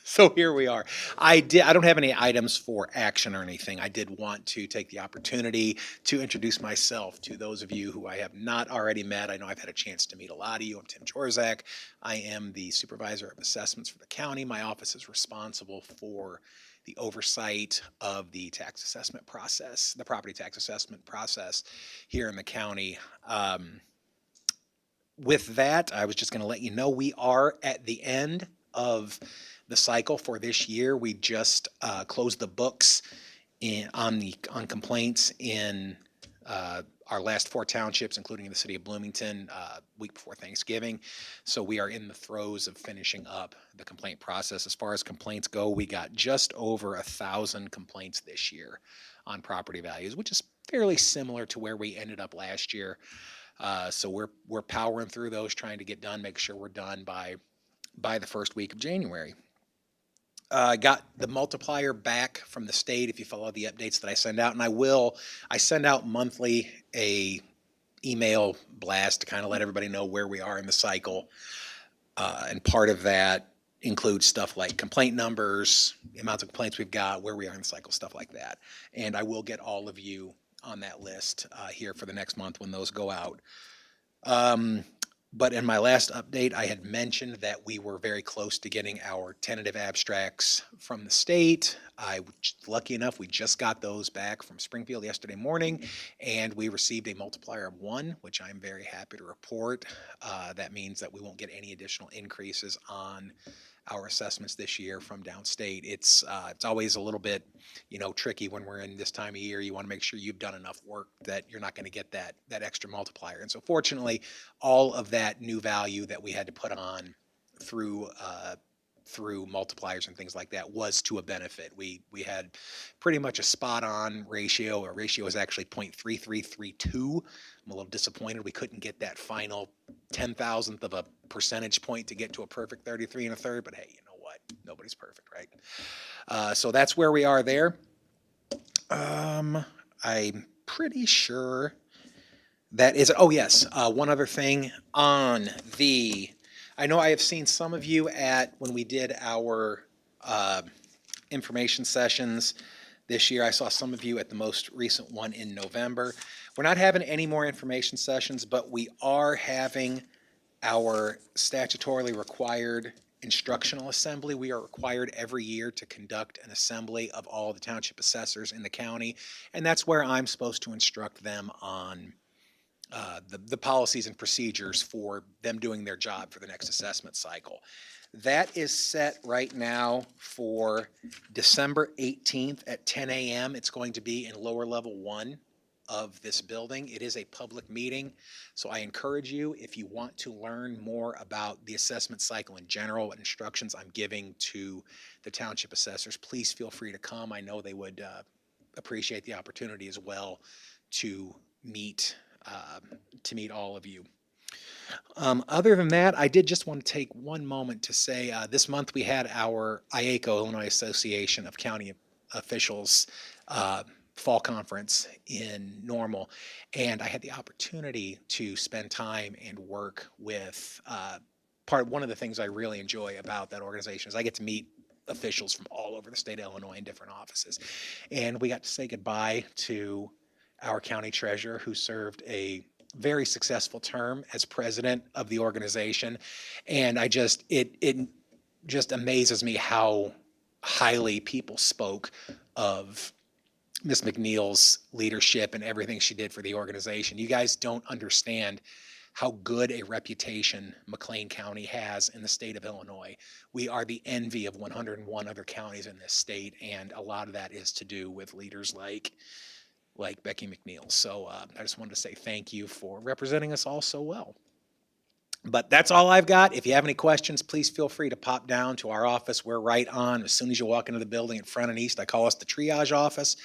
so here we are. I don't have any items for action or anything. I did want to take the opportunity to introduce myself to those of you who I have not already met. I know I've had a chance to meet a lot of you. I'm Tim Jorzak. I am the Supervisor of Assessments for the county. My office is responsible for the oversight of the tax assessment process, the property tax assessment process here in the county. With that, I was just going to let you know we are at the end of the cycle for this year. We just closed the books on complaints in our last 4 townships, including the city of Bloomington, week before Thanksgiving. So we are in the throes of finishing up the complaint process. As far as complaints go, we got just over 1,000 complaints this year on property values, which is fairly similar to where we ended up last year. So we're powering through those, trying to get done, make sure we're done by the first week of January. Got the multiplier back from the state, if you follow the updates that I send out, and I send out monthly a email blast to kind of let everybody know where we are in the cycle. And part of that includes stuff like complaint numbers, the amounts of complaints we've got, where we are in the cycle, stuff like that. And I will get all of you on that list here for the next month when those go out. But in my last update, I had mentioned that we were very close to getting our tentative abstracts from the state. I was lucky enough, we just got those back from Springfield yesterday morning, and we received a multiplier of 1, which I'm very happy to report. That means that we won't get any additional increases on our assessments this year from downstate. It's always a little bit, tricky when we're in this time of year. You want to make sure you've done enough work that you're not going to get that extra multiplier. And so fortunately, all of that new value that we had to put on through multipliers and things like that was to a benefit. We had pretty much a spot on ratio. Our ratio is actually 0.3332. I'm a little disappointed we couldn't get that final 10,000th of a percentage point to get to a perfect 33 1/3, but hey, you know what? Nobody's perfect, right? So that's where we are there. I'm pretty sure that is, oh yes, one other thing on I know I have seen some of you when we did our information sessions this year. I saw some of you at the most recent one in November. We're not having any more information sessions, but we are having our statutorily required instructional assembly. We are required every year to conduct an assembly of all the township assessors in the county, and that's where I'm supposed to instruct them on the policies and procedures for them doing their job for the next assessment cycle. That is set right now for December 18th at 10 a.m. It's going to be in lower level 1 of this building. It is a public meeting, so I encourage you, if you want to learn more about the assessment cycle in general, what instructions I'm giving to the township assessors, please feel free to come. I know they would appreciate the opportunity as well to meet all of you. Other than that, I did just want to take one moment to say this month we had our IACO, Illinois Association of County Officials, fall conference in Normal, and I had the opportunity to spend time and work with one of the things I really enjoy about that organization is I get to meet officials from all over the state of Illinois in different offices, and we got to say goodbye to our county treasurer, who served a very successful term as president of the organization. And it just amazes me how highly people spoke of Ms. McNeil's leadership and everything she did for the organization. You guys don't understand how good a reputation McLean County has in the state of Illinois. We are the envy of 101 other counties in this state, and a lot of that is to do with leaders like Becky McNeil. So I just wanted to say thank you for representing us all so well. But that's all I've got. If you have any questions, please feel free to pop down to our office. We're right on. As soon as you walk into the building in front and east, I call us the triage office,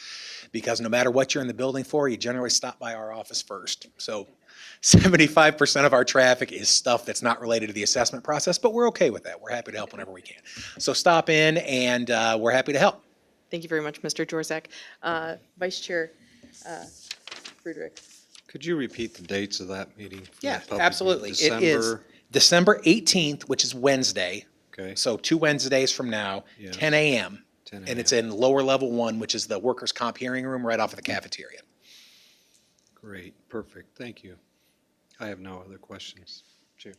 because no matter what you're in the building for, you generally stop by our office first. So 75% of our traffic is stuff that's not related to the assessment process, but we're okay with that. We're happy to help whenever we can. So stop in, and we're happy to help. Thank you very much, Mr. Jorzak. Vice Chair Friedrich. Could you repeat the dates of that meeting? for the Yeah, public? absolutely. It is December 18th, which is Wednesday. Okay. So 2 Wednesdays from now, Yeah. 10 a.m. 10 And it's a.m. in lower level 1, which is the workers' comp hearing room right off of the cafeteria. Great, perfect, thank you. I have no other questions. Chair.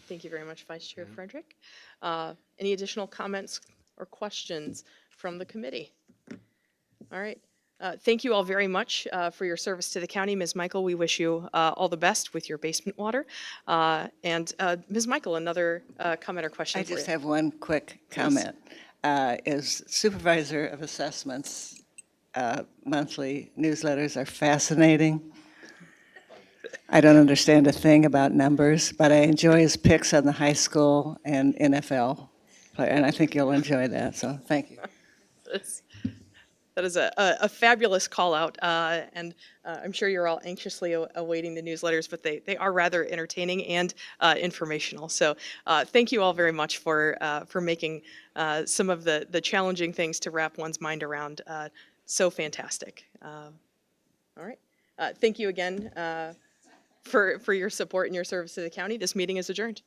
Thank you very much, Vice Chair Frederick. Any additional comments or questions from the committee? All right. Thank you all very much for your service to the county. Ms. Michael, we wish you all the best with your basement water. And Ms. Michael, another comment or question I for you. just have one quick comment. As supervisor of assessments, monthly newsletters are fascinating. I don't understand a thing about numbers, but I enjoy his picks on the high school and NFL player, and I think you'll enjoy that, so thank you. That is a fabulous call out, and I'm sure you're all anxiously awaiting the newsletters, but they are rather entertaining and informational. So thank you all very much for making some of the challenging things to wrap one's mind around so fantastic. All right. Thank you again for your support and your service to the county. This meeting is adjourned.